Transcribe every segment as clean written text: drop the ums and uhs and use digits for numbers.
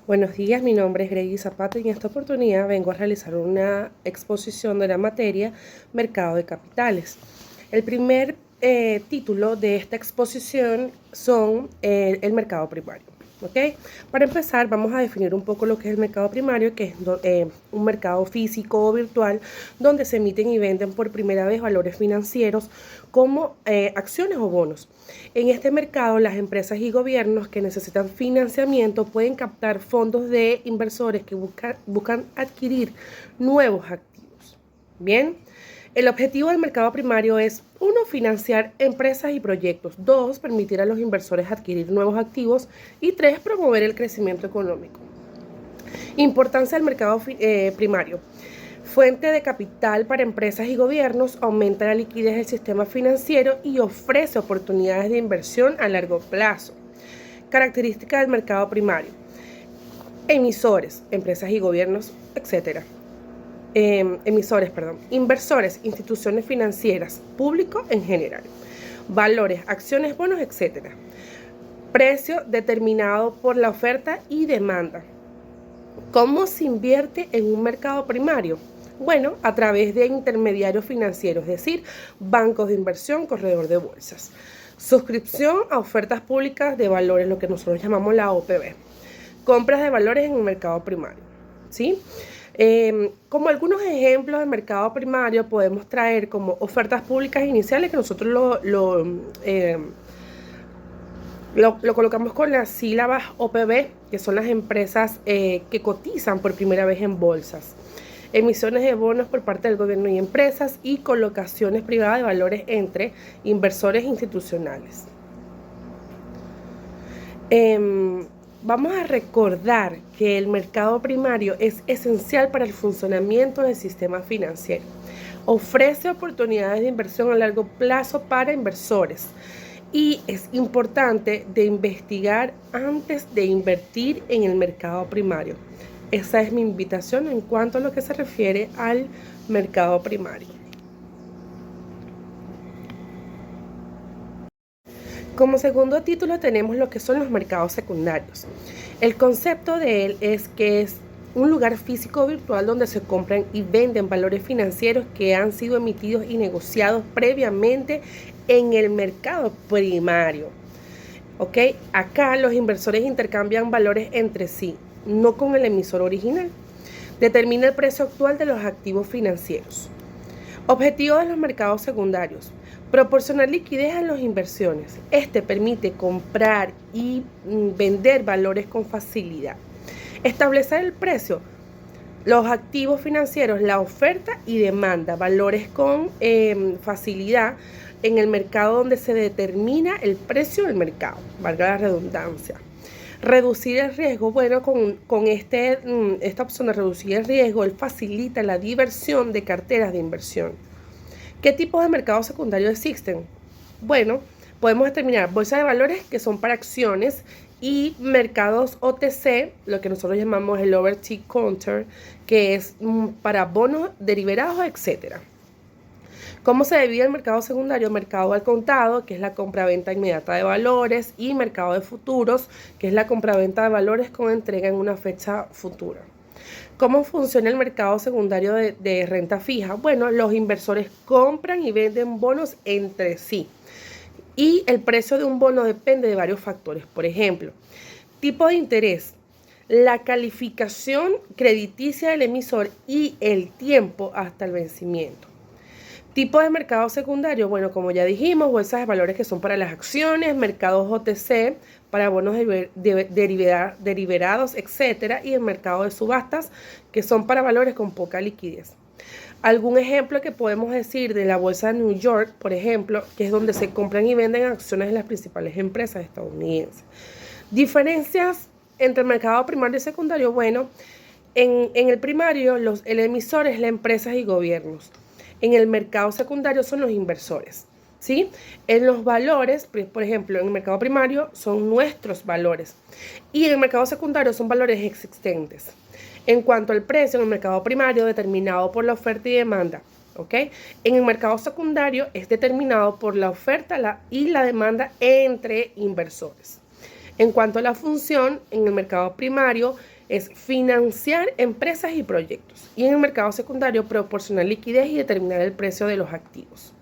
Buenos días, mi nombre es Grady Zapata y en esta oportunidad vengo a realizar una exposición de la materia Mercado de Capitales. El primer título de esta exposición son el mercado primario. ¿Okay? Para empezar, vamos a definir un poco lo que es el mercado primario, que es un mercado físico o virtual donde se emiten y venden por primera vez valores financieros como acciones o bonos. En este mercado, las empresas y gobiernos que necesitan financiamiento pueden captar fondos de inversores que buscan adquirir nuevos activos. Bien. El objetivo del mercado primario es, 1, financiar empresas y proyectos, 2, permitir a los inversores adquirir nuevos activos y 3, promover el crecimiento económico. Importancia del mercado primario. Fuente de capital para empresas y gobiernos, aumenta la liquidez del sistema financiero y ofrece oportunidades de inversión a largo plazo. Características del mercado primario. Emisores, empresas y gobiernos, etc. Inversores, instituciones financieras, público en general. Valores, acciones, bonos, etc. Precio determinado por la oferta y demanda. ¿Cómo se invierte en un mercado primario? Bueno, a través de intermediarios financieros, es decir, bancos de inversión, corredor de bolsas. Suscripción a ofertas públicas de valores, lo que nosotros llamamos la OPV. Compras de valores en el mercado primario, ¿sí? Como algunos ejemplos de mercado primario podemos traer como ofertas públicas iniciales, que nosotros lo colocamos con las sílabas OPB, que son las empresas que cotizan por primera vez en bolsas. Emisiones de bonos por parte del gobierno y empresas y colocaciones privadas de valores entre inversores institucionales. Vamos a recordar que el mercado primario es esencial para el funcionamiento del sistema financiero. Ofrece oportunidades de inversión a largo plazo para inversores y es importante de investigar antes de invertir en el mercado primario. Esa es mi invitación en cuanto a lo que se refiere al mercado primario. Como segundo título tenemos lo que son los mercados secundarios. El concepto de él es que es un lugar físico o virtual donde se compran y venden valores financieros que han sido emitidos y negociados previamente en el mercado primario. ¿Ok? Acá los inversores intercambian valores entre sí, no con el emisor original. Determina el precio actual de los activos financieros. Objetivo de los mercados secundarios. Proporcionar liquidez a las inversiones. Este permite comprar y vender valores con facilidad. Establecer el precio. Los activos financieros, la oferta y demanda. Valores con facilidad en el mercado donde se determina el precio del mercado. Valga la redundancia. Reducir el riesgo. Bueno, con esta opción de reducir el riesgo, él facilita la diversión de carteras de inversión. ¿Qué tipos de mercados secundarios existen? Bueno, podemos determinar bolsas de valores que son para acciones y mercados OTC, lo que nosotros llamamos el over the counter, que es para bonos, derivados, etc. ¿Cómo se divide el mercado secundario? Mercado al contado, que es la compraventa inmediata de valores, y mercado de futuros, que es la compraventa de valores con entrega en una fecha futura. ¿Cómo funciona el mercado secundario de renta fija? Bueno, los inversores compran y venden bonos entre sí. Y el precio de un bono depende de varios factores. Por ejemplo, tipo de interés, la calificación crediticia del emisor y el tiempo hasta el vencimiento. Tipo de mercado secundario, bueno, como ya dijimos, bolsas de valores que son para las acciones, mercados OTC, para bonos derivados, etcétera, y el mercado de subastas, que son para valores con poca liquidez. Algún ejemplo que podemos decir de la bolsa de New York, por ejemplo, que es donde se compran y venden acciones de las principales empresas estadounidenses. Diferencias entre el mercado primario y secundario, bueno, en el primario el emisor es la empresa y gobiernos. En el mercado secundario son los inversores, ¿sí? En los valores, por ejemplo, en el mercado primario son nuestros valores y en el mercado secundario son valores existentes. En cuanto al precio, en el mercado primario determinado por la oferta y demanda, ¿ok? En el mercado secundario es determinado por la oferta y la demanda entre inversores. En cuanto a la función, en el mercado primario es financiar empresas y proyectos. Y en el mercado secundario, proporcionar liquidez y determinar el precio de los activos.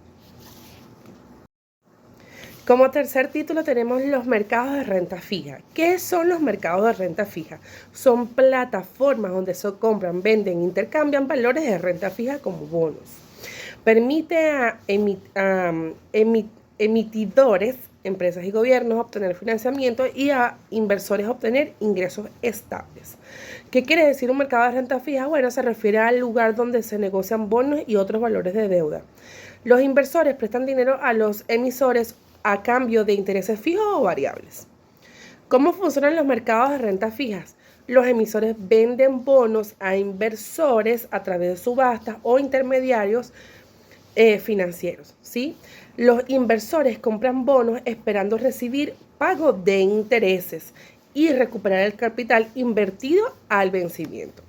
Como tercer título tenemos los mercados de renta fija. ¿Qué son los mercados de renta fija? Son plataformas donde se compran, venden, intercambian valores de renta fija como bonos. Permite a emitidores, empresas y gobiernos obtener financiamiento y a inversores obtener ingresos estables. ¿Qué quiere decir un mercado de renta fija? Bueno, se refiere al lugar donde se negocian bonos y otros valores de deuda. Los inversores prestan dinero a los emisores a cambio de intereses fijos o variables. ¿Cómo funcionan los mercados de renta fijas? Los emisores venden bonos a inversores a través de subastas o intermediarios financieros, ¿sí? Los inversores compran bonos esperando recibir pago de intereses y recuperar el capital invertido al vencimiento.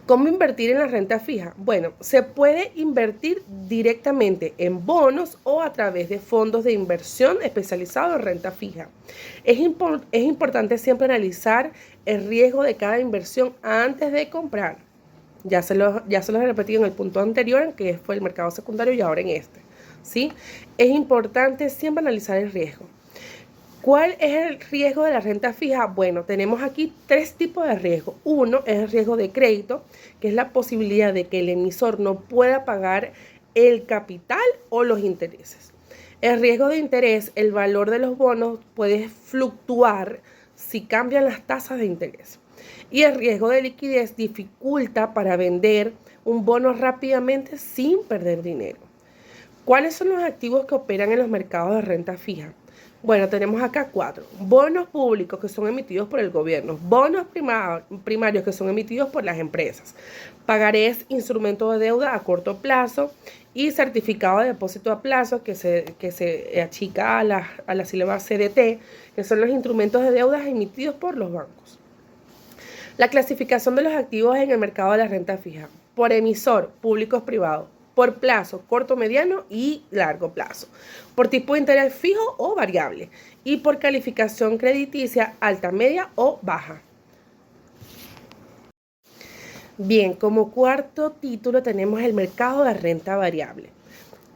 ¿Cómo invertir en la renta fija? Bueno, se puede invertir directamente en bonos o a través de fondos de inversión especializados en renta fija. Es importante siempre analizar el riesgo de cada inversión antes de comprar. Ya se los he repetido en el punto anterior, que fue el mercado secundario, y ahora en este, ¿sí? Es importante siempre analizar el riesgo. ¿Cuál es el riesgo de la renta fija? Bueno, tenemos aquí tres tipos de riesgo. Uno es el riesgo de crédito, que es la posibilidad de que el emisor no pueda pagar el capital o los intereses. El riesgo de interés, el valor de los bonos puede fluctuar si cambian las tasas de interés. Y el riesgo de liquidez dificulta para vender un bono rápidamente sin perder dinero. ¿Cuáles son los activos que operan en los mercados de renta fija? Bueno, tenemos acá 4. Bonos públicos que son emitidos por el gobierno, bonos primarios que son emitidos por las empresas, pagarés, instrumentos de deuda a corto plazo y certificado de depósito a plazo que se achica a la sílaba CDT, que son los instrumentos de deuda emitidos por los bancos. La clasificación de los activos en el mercado de la renta fija: por emisor, públicos privados; por plazo, corto, mediano y largo plazo; por tipo de interés fijo o variable; y por calificación crediticia alta, media o baja. Bien, como cuarto título tenemos el mercado de renta variable.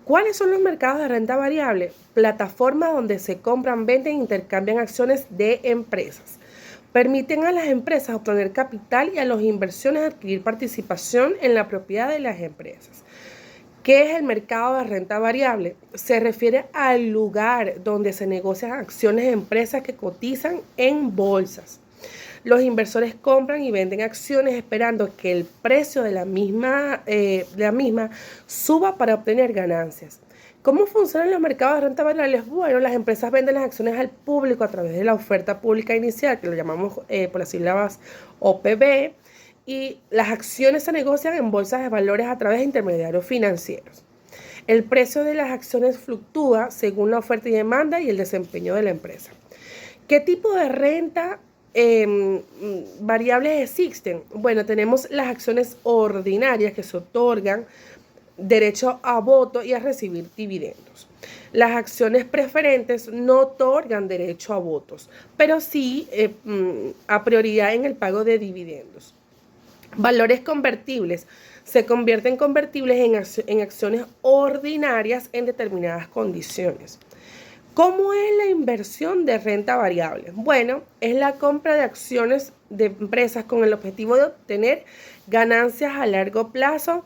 ¿Cuáles son los mercados de renta variable? Plataformas donde se compran, venden e intercambian acciones de empresas. Permiten a las empresas obtener capital y a los inversores adquirir participación en la propiedad de las empresas. ¿Qué es el mercado de renta variable? Se refiere al lugar donde se negocian acciones de empresas que cotizan en bolsas. Los inversores compran y venden acciones esperando que el precio de la misma suba para obtener ganancias. ¿Cómo funcionan los mercados de renta variable? Bueno, las empresas venden las acciones al público a través de la oferta pública inicial, que lo llamamos por las sílabas OPB, y las acciones se negocian en bolsas de valores a través de intermediarios financieros. El precio de las acciones fluctúa según la oferta y demanda y el desempeño de la empresa. ¿Qué tipo de renta variables existen? Bueno, tenemos las acciones ordinarias que se otorgan derecho a voto y a recibir dividendos. Las acciones preferentes no otorgan derecho a votos, pero sí a prioridad en el pago de dividendos. Valores convertibles: se convierten convertibles en acciones ordinarias en determinadas condiciones. ¿Cómo es la inversión de renta variable? Bueno, es la compra de acciones de empresas con el objetivo de obtener ganancias a largo plazo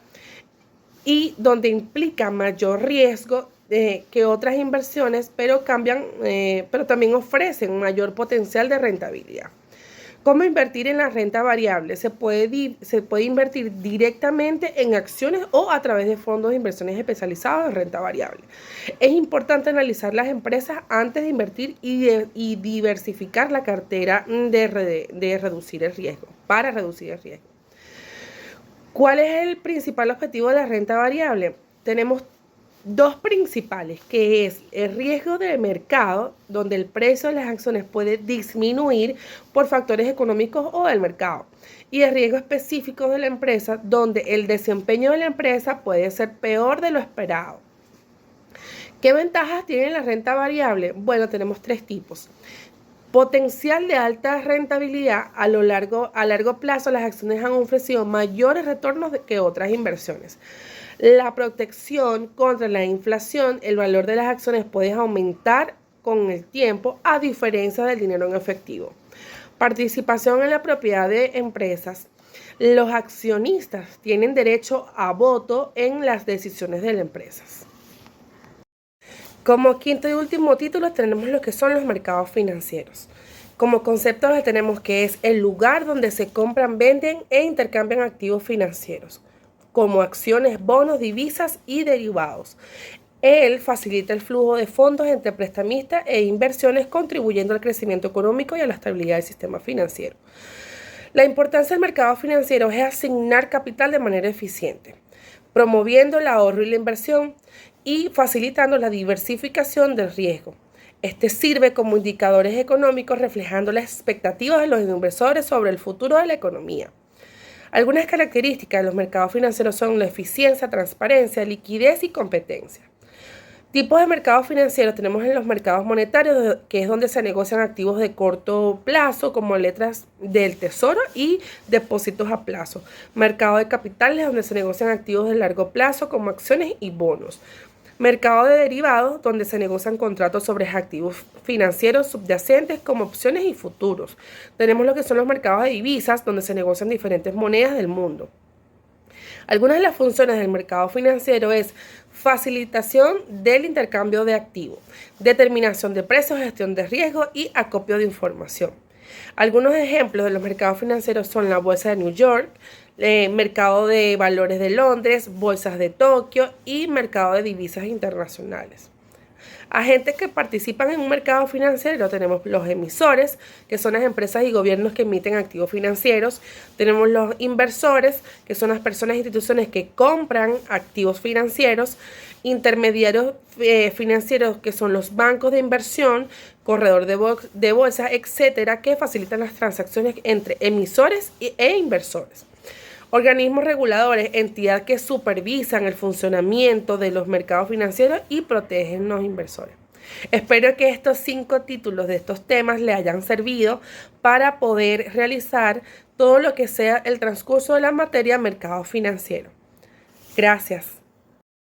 y donde implica mayor riesgo que otras inversiones, pero también ofrecen mayor potencial de rentabilidad. ¿Cómo invertir en la renta variable? Se puede invertir directamente en acciones o a través de fondos de inversiones especializados en renta variable. Es importante analizar las empresas antes de invertir y diversificar la cartera de reducir el riesgo, para reducir el riesgo. ¿Cuál es el principal objetivo de la renta variable? Tenemos dos principales, que es el riesgo de mercado, donde el precio de las acciones puede disminuir por factores económicos o del mercado, y el riesgo específico de la empresa, donde el desempeño de la empresa puede ser peor de lo esperado. ¿Qué ventajas tiene la renta variable? Bueno, tenemos tres tipos. Potencial de alta rentabilidad. A largo plazo, las acciones han ofrecido mayores retornos que otras inversiones. La protección contra la inflación. El valor de las acciones puede aumentar con el tiempo, a diferencia del dinero en efectivo. Participación en la propiedad de empresas. Los accionistas tienen derecho a voto en las decisiones de las empresas. Como quinto y último título tenemos lo que son los mercados financieros. Como concepto tenemos que es el lugar donde se compran, venden e intercambian activos financieros, como acciones, bonos, divisas y derivados. Él facilita el flujo de fondos entre prestamistas e inversiones, contribuyendo al crecimiento económico y a la estabilidad del sistema financiero. La importancia del mercado financiero es asignar capital de manera eficiente, promoviendo el ahorro y la inversión y facilitando la diversificación del riesgo. Este sirve como indicadores económicos reflejando las expectativas de los inversores sobre el futuro de la economía. Algunas características de los mercados financieros son la eficiencia, transparencia, liquidez y competencia. Tipos de mercados financieros tenemos en los mercados monetarios, que es donde se negocian activos de corto plazo como letras del tesoro y depósitos a plazo. Mercado de capitales, donde se negocian activos de largo plazo como acciones y bonos. Mercado de derivados, donde se negocian contratos sobre activos financieros subyacentes como opciones y futuros. Tenemos lo que son los mercados de divisas, donde se negocian diferentes monedas del mundo. Algunas de las funciones del mercado financiero es facilitación del intercambio de activos, determinación de precios, gestión de riesgo y acopio de información. Algunos ejemplos de los mercados financieros son la Bolsa de New York, mercado de valores de Londres, bolsas de Tokio y mercado de divisas internacionales. Agentes que participan en un mercado financiero tenemos los emisores, que son las empresas y gobiernos que emiten activos financieros. Tenemos los inversores, que son las personas e instituciones que compran activos financieros. Intermediarios financieros, que son los bancos de inversión, corredor de bolsa, etcétera, que facilitan las transacciones entre emisores e inversores. Organismos reguladores, entidades que supervisan el funcionamiento de los mercados financieros y protegen a los inversores. Espero que estos 5 títulos de estos temas le hayan servido para poder realizar todo lo que sea el transcurso de la materia mercado financiero. Gracias.